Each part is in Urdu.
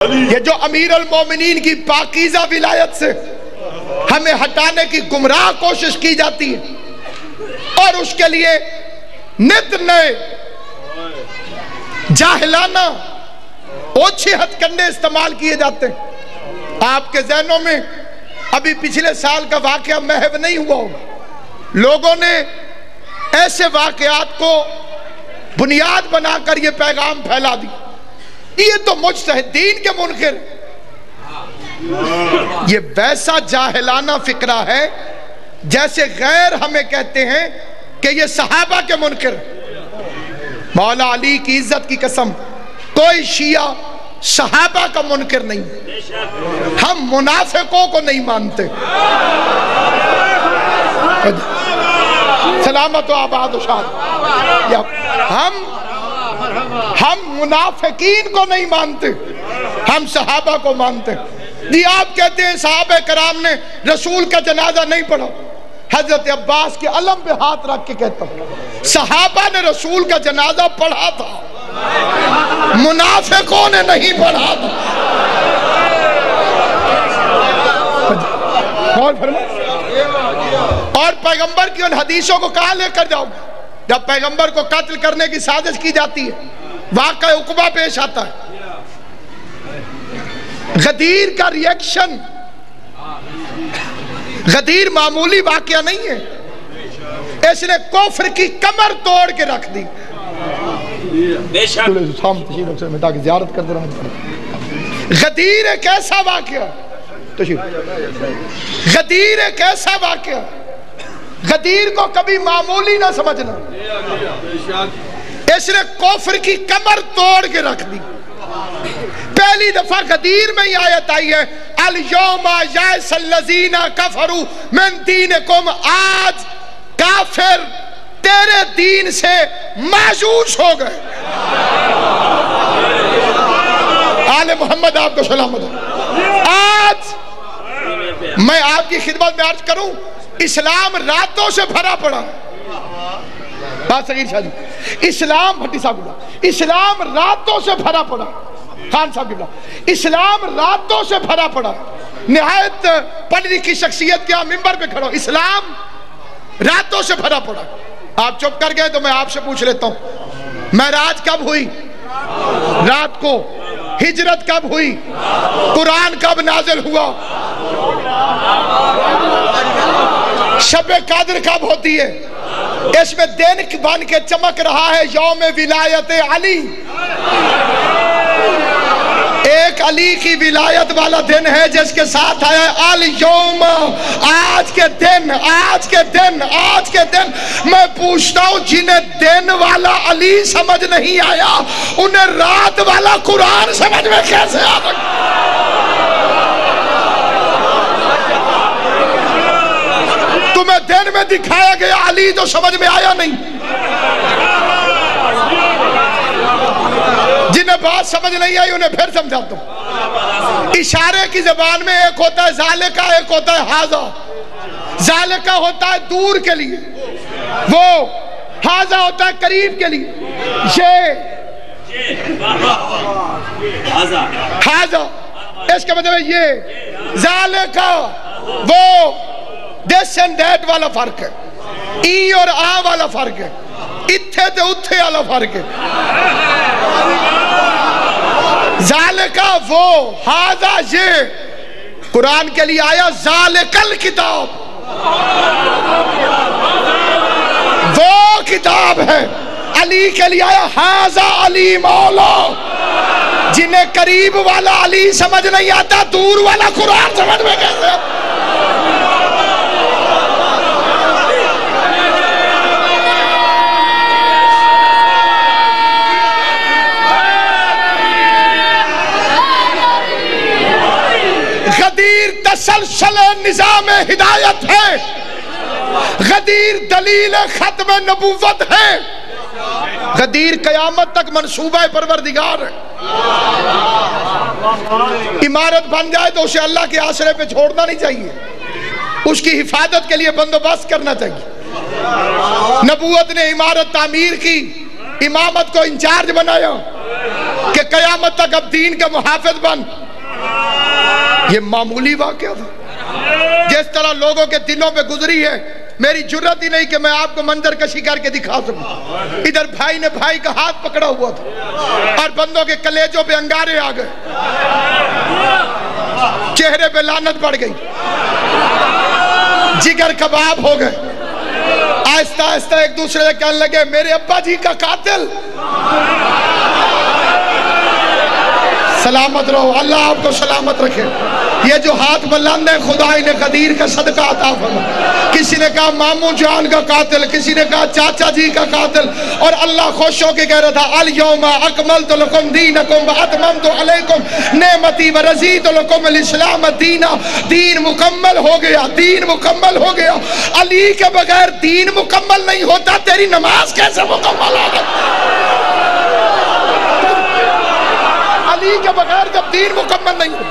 یہ جو امیر المومنین کی پاکیزہ ولایت سے ہمیں ہٹانے کی گمراہ کوشش کی جاتی ہے اور اس کے لیے نت نئے جاہلانہ اوچھے ہتھ کنڈے استعمال کیے جاتے ہیں۔ آپ کے ذہنوں میں ابھی پچھلے سال کا واقعہ محو نہیں ہوا ہوگا، لوگوں نے ایسے واقعات کو بنیاد بنا کر یہ پیغام پھیلا دی، یہ تو مجتہدین کے منکر۔ یہ ویسا جاہلانہ فکرہ ہے جیسے غیر ہمیں کہتے ہیں کہ یہ صحابہ کے منکر۔ مولا علی کی عزت کی قسم، کوئی شیعہ صحابہ کا منکر نہیں، ہم منافقوں کو نہیں مانتے۔ سلامت و آباد و شاد۔ ہم منافقین کو نہیں مانتے، ہم صحابہ کو مانتے۔ جی آپ کہتے ہیں صحابہ کرام نے رسول کا جنازہ نہیں پڑھا، حضرت عباس کے علم پہ ہاتھ رکھ کے کہتا ہوں صحابہ نے رسول کا جنازہ پڑھا تھا، منافقوں نے نہیں پڑھا تھا۔ اور پیغمبر کی ان حدیثوں کو کہاں لے کر جاؤ گے؟ جب پیغمبر کو قتل کرنے کی سازش کی جاتی ہے، واقعہ عقبہ پیش آتا ہے، غدیر کا ریئیکشن، غدیر معمولی واقعہ نہیں ہے، اس نے کفر کی کمر توڑ کے رکھ دی۔ تاکہ زیارت کرتے رہا۔ غدیر ایک ایسا واقعہ، غدیر ایک ایسا واقعہ، غدیر کو کبھی معمولی نہ سمجھنا، اس نے کفر کی کمر توڑ کے رکھ دی۔ پہلی دفعہ غدیر میں یہ آیت آئی ہے الیوم یئس الذین کفروا من دینکم، آج کافر تیرے دین سے مایوس ہو گئے۔ آل محمد آپ کو سلامت ہو۔ آج میں آپ کی خدمت میں عرض کروں، اسلام راتوں سے بھرا پڑا۔ بات صغیر شاہ جی، اسلام بھٹی صاحب اللہ، اسلام راتوں سے بھرا پڑا۔ خان صاحب اللہ، اسلام راتوں سے بھرا پڑا۔ نہایت پڑھنے کی شخصیت کیا ممبر پہ کھڑا، اسلام راتوں سے بھرا پڑا۔ آپ چپ کر گئے تو میں آپ سے پوچھ لیتا ہوں، معراج کب ہوئی؟ رات کو۔ ہجرت کب ہوئی؟ قرآن کب نازل ہوا؟ شب قدر کب ہوتی ہے؟ اس میں دن بن کے چمک رہا ہے یوم ولایت علی، ایک علی کی ولایت والا دن ہے جس کے ساتھ آیا ہے الیوم، آج کے دن، آج کے دن، آج کے دن۔ میں پوچھتا ہوں جنہیں دن والا علی سمجھ نہیں آیا، انہیں رات والا قرآن سمجھ میں کیسے آ سکتا؟ تمہیں دن میں دکھایا گیا علی تو سمجھ میں آیا نہیں۔ جنہیں بات سمجھ نہیں آئی انہیں پھر سمجھاتا ہوں۔ اشارے کی زبان میں ایک ہوتا ہے ذالکہ، ایک ہوتا ہے حاذا۔ ذالکہ ہوتا ہے دور کے لیے، وہ حاذا ہوتا ہے قریب کے لیے۔ یہ حاذا اس کا مطلب ہے یہ، ذالکہ وہ دس اینڈ دیٹ والا فرق ہے، ای اور آ والا فرق ہے، اتھے تے اتھے والا فرق ہے۔ ذالکہ وہ، حاذا یہ۔ قرآن کے لیے آیا ذالک الکتاب، وہ کتاب ہے۔ علی کے لیے آیا حاذا علی مولا۔ جنہیں قریب والا علی سمجھ نہیں آتا، دور والا قرآن سمجھ میں کیسے آتا؟ غدیر تسلسل نظام ہدایت ہے، غدیر دلیل ختم نبوت ہے، غدیر قیامت تک منصوبہ پروردگار ہے۔ عمارت بن جائے تو اسے اللہ کے آسرے پہ چھوڑنا نہیں چاہیے، اس کی حفاظت کے لیے بندوبست کرنا چاہیے۔ نبوت نے عمارت تعمیر کی، امامت کو انچارج بنایا، کہ قیامت تک اب دین کے محافظ بن. یہ معمولی واقعہ تھا جس طرح لوگوں کے دلوں پہ گزری ہے. میری جرت ہی نہیں کہ میں آپ کو منظر کشی کر کے دکھا سکوں. ادھر بھائی نے بھائی کا ہاتھ پکڑا ہوا تھا اور بندوں کے کلیجوں پہ انگارے آ گئے, چہرے پہ لعنت پڑ گئی, جگر کباب ہو گئے. آہستہ آہستہ ایک دوسرے سے کہنے لگے میرے ابا جی کا قاتل. سلامت رہو, اللہ آپ کو سلامت رکھے. یہ جو ہاتھ بلند ہے خدا انہیں قدیر کا صدقہ عطا فرما. کسی نے کہا ماموں جان کا قاتل, کسی نے کہا چاچا جی کا قاتل, اور اللہ خوش ہو کے کہہ رہا تھا الیوم اکملت لکم دینکم واتممت علیکم نعمتی ورضیت لکم الاسلام دینا. دین مکمل ہو گیا, دین مکمل ہو گیا. علی کے بغیر دین مکمل نہیں ہوتا, تیری نماز کیسے مکمل ہوگا؟ علی کے بغیر جب دین مکمل نہیں ہوتا.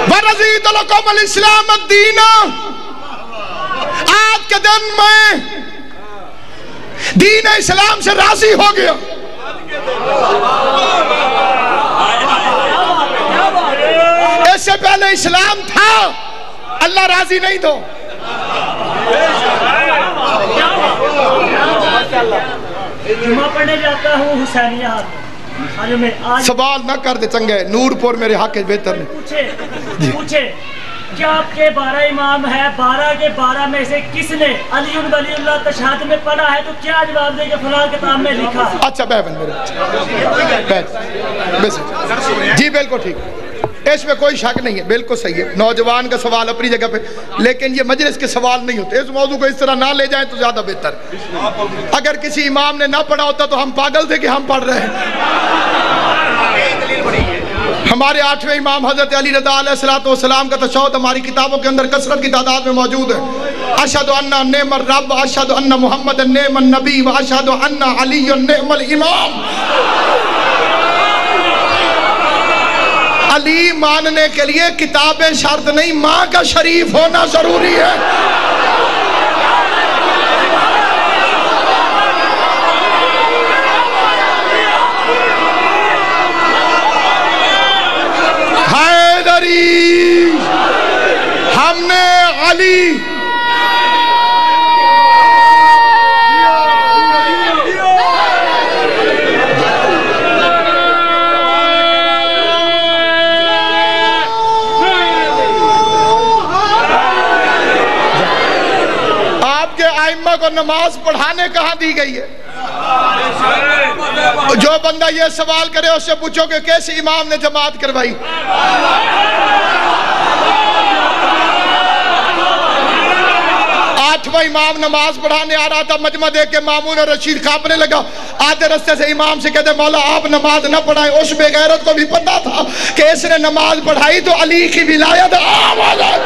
وَرَضِيتُ لَكُمُ الْإِسْلَامَ دِينًا. آج کے دن میں دین اسلام سے راضی ہو گیا. اس سے پہلے اسلام تھا, اللہ راضی نہیں تو. جمعہ پڑھنے جاتا ہوں حسینیہ سوال نہ کر دے چنگے نور پور میرے حق بہتر نہیں. پوچھے کہ آپ کے 12 امام ہیں, 12 کے 12 میں سے کس نے علی ولی اللہ تشہد میں پڑھا ہے, تو کیا جواب دے کہ فلاں کتاب میں لکھا ہے؟ اچھا بہن میرے جی بالکل ٹھیک, اس میں کوئی شک نہیں ہے, بالکل صحیح ہے. نوجوان کا سوال اپنی جگہ پہ, لیکن یہ مجلس کے سوال نہیں ہوتے. اس موضوع کو اس طرح نہ لے جائیں تو زیادہ بہتر. اگر کسی امام نے نہ پڑھا ہوتا تو ہم پاگل تھے کہ ہم پڑھ رہے ہیں. ہمارے 8ویں امام حضرت علی رضا علیہ السلام کا تشہد ہماری کتابوں کے اندر کثرت کی تعداد میں موجود ہے. اشہد ان نعم الرب, اشہد ان محمد نعم النبی, و اشہد ان علی نعم الامام. علی ماننے کے لیے کتابیں شرط نہیں, ماں کا شریف ہونا ضروری ہے. حیدری ہم نے علی آپ کے ائمہ کو نماز پڑھانے کہاں دی گئی ہے؟ جو بندہ یہ سوال کرے اس سے پوچھو کہ کیسے امام نے جماعت کروائی. آٹھواں امام نماز پڑھانے آ رہا تھا, مجمع دیکھ کے مامون رشید کانپنے لگا. آدھے رستے سے امام سے کہتے مولا آپ نماز نہ پڑھائیں. اس بے غیرت کو بھی پتا تھا کہ اس نے نماز پڑھائی تو علی کی ولایت عام ہو جائے.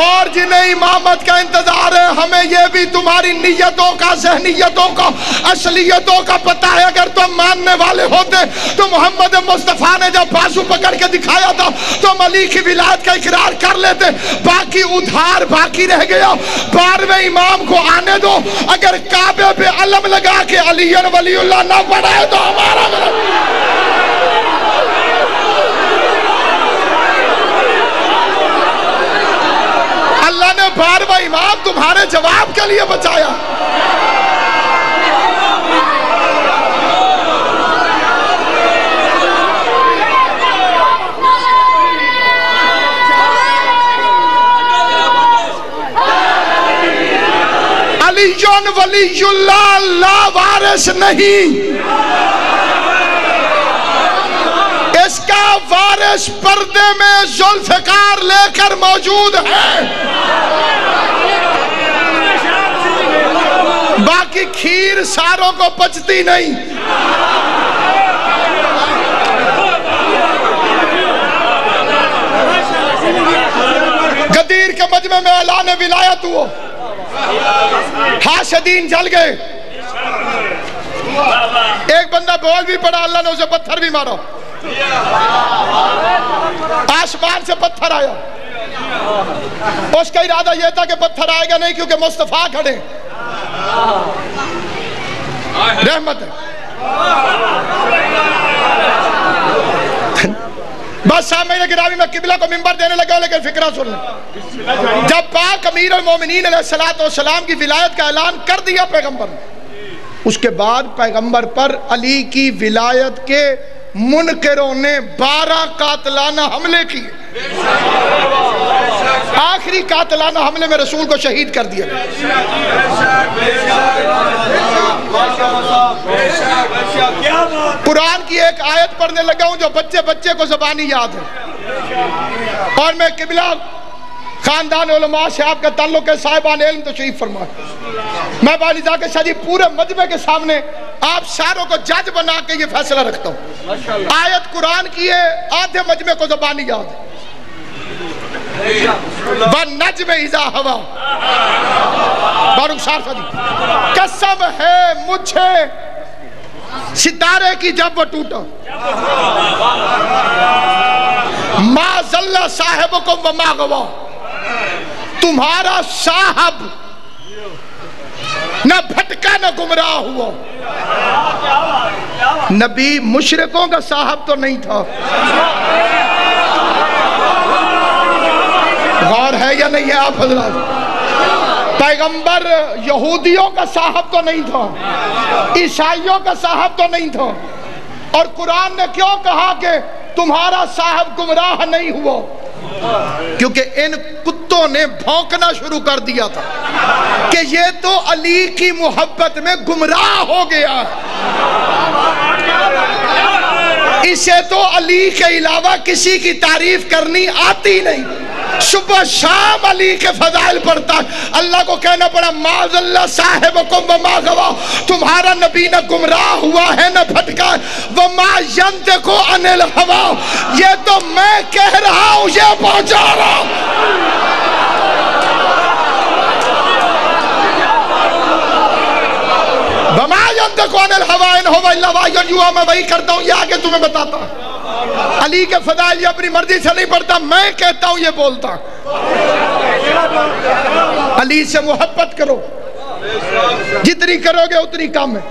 اور جنہیں امامت کا انتظار ہے, ہمیں یہ بھی تمہاری نیتوں کا, ذہنیتوں کا, اصلیتوں کا پتہ ہے. اگر تم ماننے والے ہوتے تو محمد مصطفیٰ نے جب بازو پکڑ کے دکھایا تھا تم علی کی ولایت کا اقرار کر لیتے. باقی ادھار باقی رہ گیا. 12ویں امام کو آنے دو. اگر کعبے پہ علم لگا کے علی ولی اللہ نہ پڑھائے تو ہمارا اللہ نے 12واں امام تمہارے جواب کے لیے بچایا. علی ولی اللہ لا وارث نہیں, اس کا وارث پردے میں ذوالفقار لے کر موجود ہے. باقی کھیر ساروں کو پچتی نہیں. غدیر کے مجمع میں اعلان ولایت ہوا, حاشدین جل گئے. ایک بندہ بول بھی پڑا، اللہ نے اسے پتھر بھی مارا، آسمان سے پتھر آیا، اس کا ارادہ یہ تھا کہ پتھر آئے گا نہیں کیونکہ مصطفیٰ کھڑے، رحمت ہے۔ بس سامعین گرامی میں قبلہ کو منبر دینے لگا، لیکن فکرہ سن لیں، جب پاک امیر المومنین علیہ السلام کی ولایت کا اعلان کر دیا پیغمبر نے، اس کے بعد پیغمبر پر علی کی ولایت کے منکروں نے 12 قاتلانہ حملے کیے، آخری قاتلانہ حملے میں رسول کو شہید کر دیا۔ قرآن کی ایک آیت پڑھنے لگا ہوں جو بچے بچے کو زبانی یاد ہے، اور میں قبلہ خاندان علماء سے آپ کا تعلق ہے، صاحبان علم تشریف فرمائے، میں بالیزا کے شاہ جی پورے مجمع کے سامنے آپ ساروں کو جج بنا کے یہ فیصلہ رکھتا ہوں، آیت قرآن کی ہے، آدھے مجمع کو زبانی یاد ہے، وَالنَّجْمِ إِذَا هَوَىٰ، باروق شاہ جی قسم ہے مجھے ستارے کی جب وہ ٹوٹا، مَا ضَلَّ صَاحِبُكُمْ وَمَا غَوَىٰ، تمہارا صاحب نہ بھٹکا نہ گمراہ ہوا۔ نبی مشرکوں کا صاحب تو نہیں تھا، غور ہے یا نہیں ہے آپ حضرات؟ پیغمبر یہودیوں کا صاحب تو نہیں تھا، عیسائیوں کا صاحب تو نہیں تھا، اور قرآن نے کیوں کہا کہ تمہارا صاحب گمراہ نہیں ہوا؟ کیونکہ ان کتوں نے بھونکنا شروع کر دیا تھا کہ یہ تو علی کی محبت میں گمراہ ہو گیا، اسے تو علی کے علاوہ کسی کی تعریف کرنی آتی نہیں، صبح شام علی کے فضائل پڑھتا، اللہ کو کہنا پڑا مَا ضَلَّ صَاحِبُكُمْ وَمَا غَوَىٰ، تمہارا نبی نہ گمراہ ہوا ہے نہ بھٹکا، وَمَا يَنطِقُ عَنِ الْهَوَىٰ، یہ تو میں کہہ رہا ہوں یہ پہنچا رہا ہوں۔ وَمَا يَنطِقُ عَنِ الْهَوَىٰ إِنْ هُوَ إِلَّا وَحْيٌ يُوحَىٰ، میں وہی کرتا ہوں، یہ آگے تمہیں بتاتا ہوں۔ علی کے فضائل یہ اپنی مرضی سے نہیں پڑھتا، میں کہتا ہوں یہ بولتا۔ علی سے محبت کرو، جتنی کرو گے اتنی کم ہے۔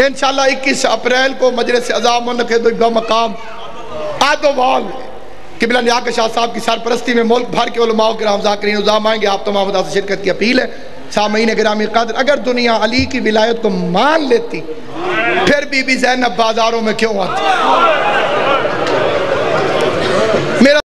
انشاءاللہ 21 اپریل کو مجلس عظام منعقد ہوئی بمقام آدوال، قبلہ نیا کے شاہ صاحب کی سرپرستی میں ملک بھر کے علماء کرام ذاکرین عظام آئیں گے، آپ تمام حضرات سے شرکت کی اپیل ہے۔ سامعین گرامی قدر، اگر دنیا علی کی ولایت کو مان لیتی پھر بی بی زینب بازاروں میں کیوں آتی؟